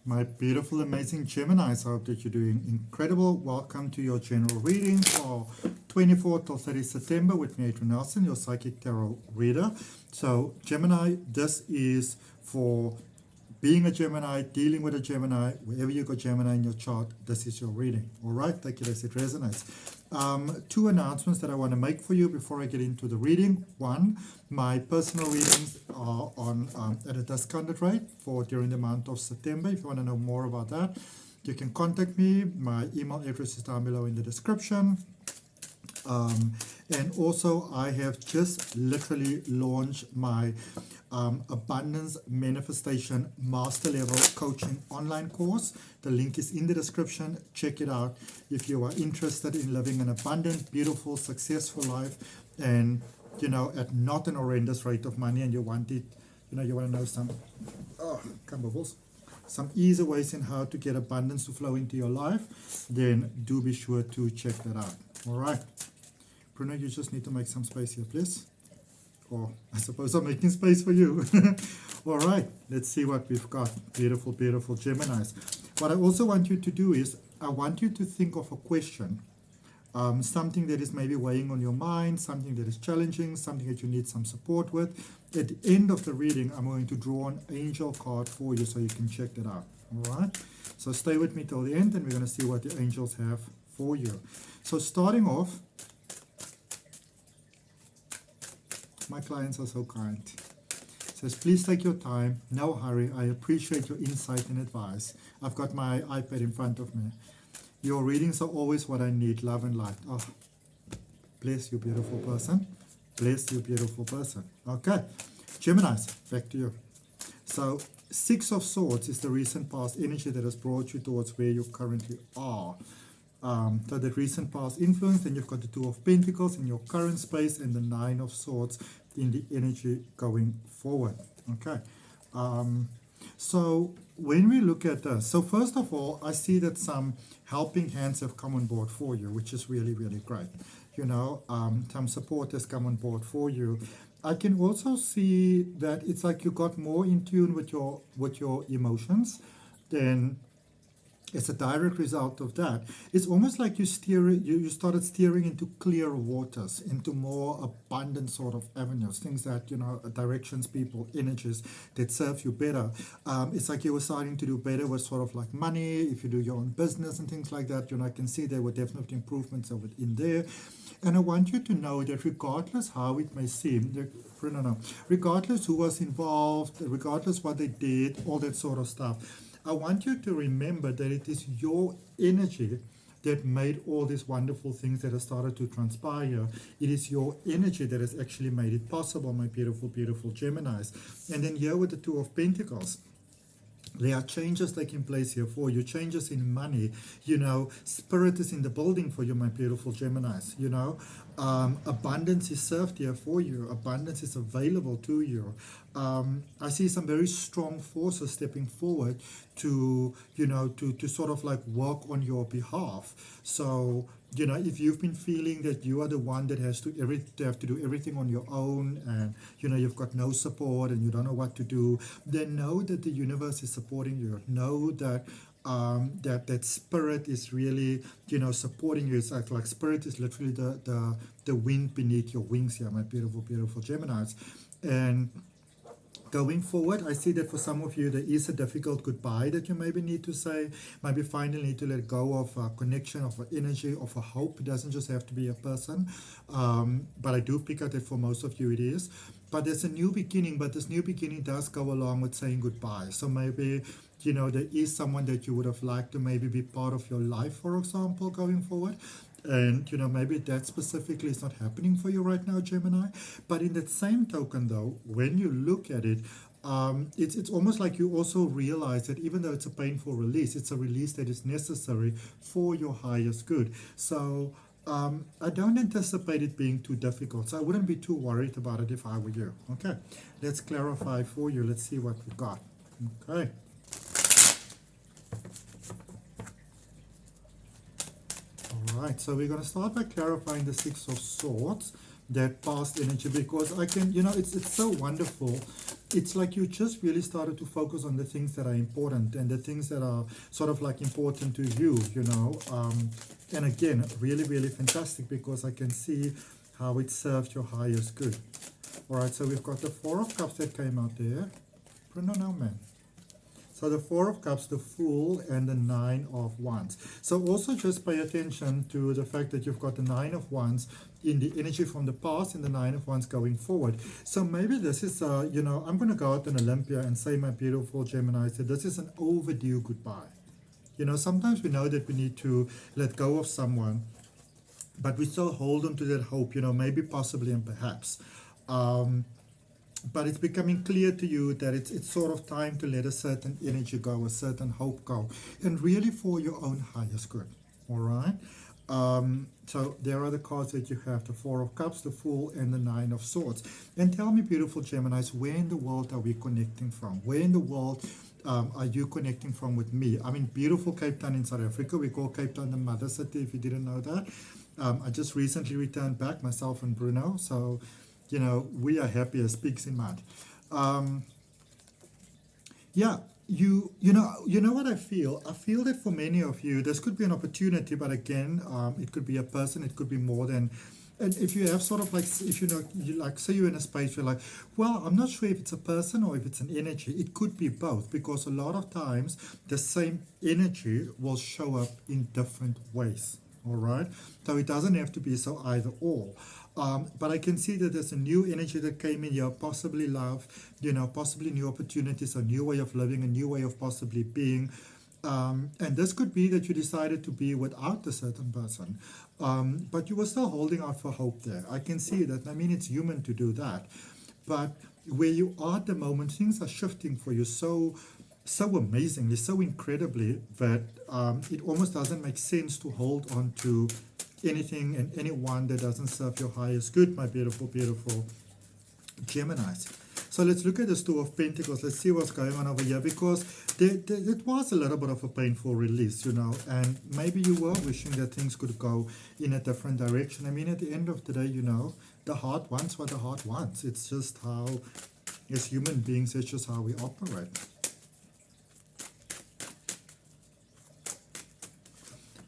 My beautiful, amazing Geminis, I hope that you're doing incredible. Welcome to your general reading for 24th till 30 September with me, Adrian Nelson, your psychic tarot reader. So, Gemini, this is for being a Gemini, dealing with a Gemini, wherever you got Gemini in your chart, this is your reading. All right, take it as it resonates. Two announcements that I want to make for you before I get into the reading. One, my personal readings are on at a discounted rate for during the month of September. If you want to know more about that, you can contact me. My email address is down below in the description. And also I have just literally launched my Abundance Manifestation Master Level Coaching online course. The link is in the description. Check it out if you are interested in living an abundant, beautiful, successful life, and at not an horrendous rate of money, and you want it, you want to know some some easy ways in how to get abundance to flow into your life, then do be sure to check that out. All right, Bruno, you just need to make some space here, please. Or I suppose I'm making space for you. All right, let's see what we've got. Beautiful, beautiful Geminis. What I also want you to do is I want you to think of a question, something that is maybe weighing on your mind, something that is challenging, something that you need some support with. At the end of the reading, I'm going to draw an angel card for you so you can check that out. All right, so stay with me till the end and we're going to see what the angels have for you. So starting off, my clients are so kind. It says, please take your time, no hurry. I appreciate your insight and advice. I've got my iPad in front of me. Your readings are always what I need, love and light. Oh, bless you, beautiful person. Bless you, beautiful person. Okay, Geminis, back to you. So, Six of Swords is the recent past energy that has brought you towards where you currently are. So that recent past influence, then you've got the Two of Pentacles in your current space and the Nine of Swords in the energy going forward. Okay, so when we look at this, so first of all, I see that some helping hands have come on board for you, which is really, really great. Some support has come on board for you. I can also see that it's like you got more in tune with your emotions. Then as a direct result of that, it's almost like you started steering into clearer waters, into more abundant sort of avenues, things that, directions, people, energies that serve you better. It's like you were starting to do better with sort of like money, if you do your own business and things like that. I can see there were definitely improvements of it in there. And I want you to know that regardless how it may seem, regardless who was involved, regardless what they did, all that sort of stuff, I want you to remember that it is your energy that made all these wonderful things that have started to transpire. It is your energy that has actually made it possible, my beautiful, beautiful Geminis. And then here with the Two of Pentacles, there are changes taking place here for you, changes in money, spirit is in the building for you, my beautiful Geminis, abundance is served here for you, abundance is available to you. I see some very strong forces stepping forward to sort of like work on your behalf. So, if you've been feeling that you are the one that has to have to do everything on your own, and you've got no support and you don't know what to do, then know that the universe is supporting you. Know that that spirit is really supporting you. It's like spirit is literally the wind beneath your wings here, my beautiful, beautiful Geminis. And going forward, I see that for some of you, there is a difficult goodbye that you maybe need to say. Maybe finally need to let go of a connection, of an energy, of a hope. It doesn't just have to be a person. But I do pick up that for most of you it is. But there's a new beginning, but this new beginning does go along with saying goodbye. So maybe, there is someone that you would have liked to maybe be part of your life, for example, going forward. And, maybe that specifically is not happening for you right now, Gemini. But in that same token, though, when you look at it, it's almost like you also realize that even though it's a painful release, it's a release that is necessary for your highest good. So I don't anticipate it being too difficult. So I wouldn't be too worried about it if I were you. Okay, let's clarify for you. Let's see what we got. Okay. Alright, so we're going to start by clarifying the Six of Swords, that past energy, because I can, it's so wonderful it's like you just really started to focus on the things that are important and the things that are sort of like important to you, you know. And again, really, really fantastic, because I can see how it served your highest good. All right, so we've got the Four of Cups that came out there. Bruno, no, man. So the Four of Cups, the Fool, and the Nine of Wands. So also just pay attention to the fact that you've got the Nine of Wands in the energy from the past and the Nine of Wands going forward. So maybe this is, you know, I'm going to go out on Olympia and say, my beautiful Gemini, that this is an overdue goodbye. You know, sometimes we know that we need to let go of someone, but we still hold on to that hope, you know, maybe, possibly, and perhaps. But it's becoming clear to you that it's sort of time to let a certain energy go, a certain hope go, and really for your own highest good. All right. So there are the cards that you have: the Four of Cups, the Fool, and the Nine of Swords. And tell me, beautiful Geminis, where in the world are we connecting from? Where in the world are you connecting from with me? I mean, beautiful Cape Town in South Africa. We call Cape Town the mother city, if you didn't know that. I just recently returned back, myself and Bruno, so you know, we are happy as pigs in mud. Yeah, you know what I feel? I feel that for many of you, this could be an opportunity, but again, it could be a person, it could be more than. And if you have sort of like, if you know, you like, say you're in a space where like, well, I'm not sure if it's a person or if it's an energy. It could be both, because a lot of times the same energy will show up in different ways. All right, so it doesn't have to be so either or. But I can see that there's a new energy that came in here, possibly love, you know, possibly new opportunities, a new way of living, a new way of possibly being. And this could be that you decided to be without a certain person, but you were still holding out for hope there. I can see that. I mean, it's human to do that. But where you are at the moment, things are shifting for you so amazingly, so incredibly, that it almost doesn't make sense to hold on to anything and anyone that doesn't serve your highest good, my beautiful, beautiful Geminis. So let's look at the Two of Pentacles. Let's see what's going on over here, because it was a little bit of a painful release, you know, and maybe you were wishing that things could go in a different direction. I mean, at the end of the day, you know, the heart wants what the heart wants. It's just how, as human beings, it's just how we operate.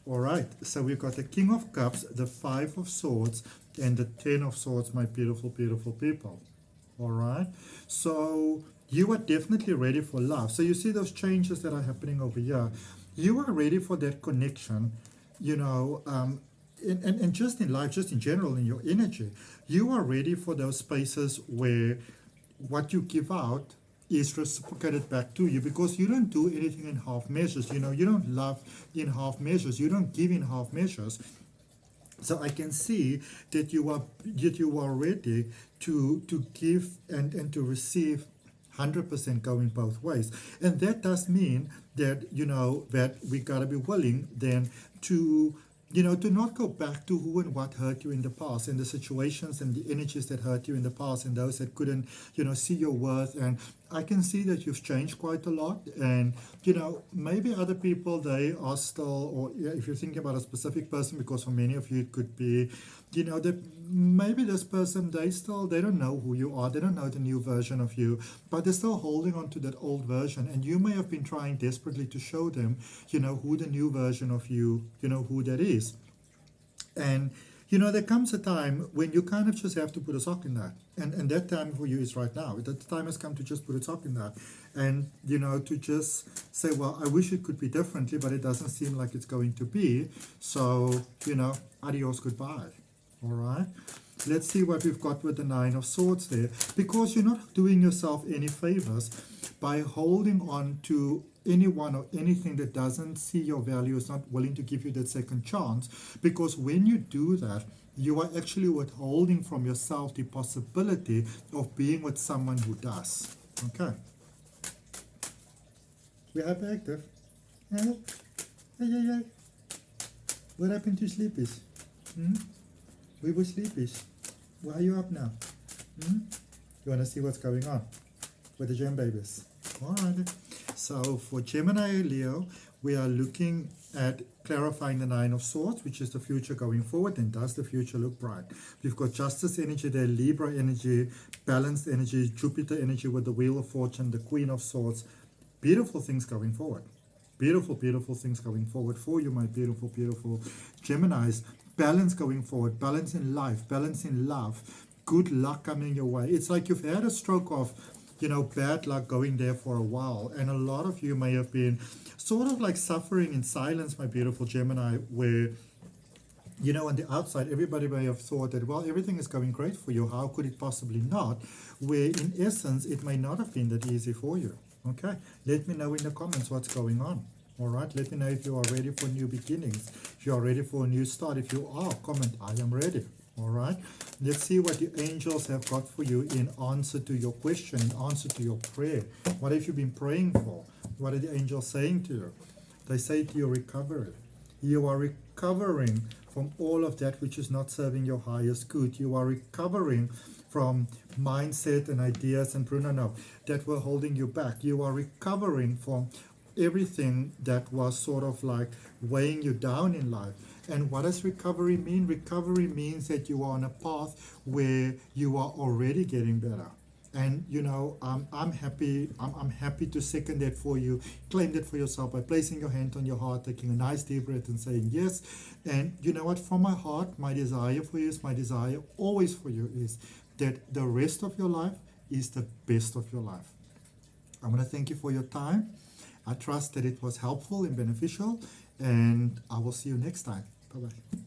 All right, so we've got the King of Cups, the Five of Swords, and the Ten of Swords, my beautiful, beautiful people. All right, so you are definitely ready for love. So you see those changes that are happening over here. You are ready for that connection, you know, and just in life, just in general, in your energy. You are ready for those spaces where what you give out is reciprocated back to you, because you don't do anything in half measures. You know, you don't love in half measures, you don't give in half measures. So I can see that you are ready to give and to receive 100%, going both ways. And that does mean that, you know, that we gotta be willing then to, you know, to not go back to who and what hurt you in the past, and the situations and the energies that hurt you in the past, and those that couldn't, you know, see your worth. And I can see that you've changed quite a lot. And, you know, maybe other people, they are still, or if you're thinking about a specific person, because for many of you it could be, you know, that maybe this person, they don't know who you are, they don't know the new version of you, but they're still holding on to that old version. And you may have been trying desperately to show them, you know, who the new version of you, you know, who that is. And, you know, there comes a time when you kind of just have to put a sock in that. And that time for you is right now. That time has come to just put a sock in that. And, you know, to just say, well, I wish it could be differently, but it doesn't seem like it's going to be. So, you know, adios, goodbye. All right. Let's see what we've got with the Nine of Swords there. Because you're not doing yourself any favors by holding on to anyone or anything that doesn't see your value, is not willing to give you that second chance. Because when you do that, you are actually withholding from yourself the possibility of being with someone who does. Okay. We're hyperactive. Hey. What happened to sleepies? We were sleepies. Why are you up now? You want to see what's going on with the gem babies? All right. So for Gemini Leo, we are looking at clarifying the Nine of Swords, which is the future going forward. And does the future look bright? We've got Justice energy there, Libra energy, balanced energy, Jupiter energy with the Wheel of Fortune, the Queen of Swords. Beautiful things going forward. Beautiful, beautiful things going forward for you, my beautiful, beautiful Geminis. Balance going forward, balance in life, balance in love, good luck coming your way. It's like you've had a stroke of, bad luck going there for a while. And a lot of you may have been sort of like suffering in silence, my beautiful Gemini, where, on the outside, everybody may have thought that, well, everything is going great for you. How could it possibly not? Where in essence, it may not have been that easy for you. Okay, let me know in the comments what's going on. All right, let me know if you are ready for new beginnings, if you are ready for a new start. If you are, comment, I am ready. All right, let's see what the angels have got for you in answer to your question, in answer to your prayer. What have you been praying for? What are the angels saying to you? They say to you, recovery. You are recovering from all of that which is not serving your highest good. You are recovering from mindset and ideas and that were holding you back. You are recovering from everything that was sort of like weighing you down in life. And what does recovery mean? Recovery means that you are on a path where you are already getting better. And I'm happy to second that for you. Claim that for yourself by placing your hand on your heart, taking a nice deep breath and saying yes. And you know what, from my heart, my desire for you is, my desire always for you is that the rest of your life is the best of your life. I want to thank you for your time. I trust that it was helpful and beneficial, and I will see you next time. Bye-bye.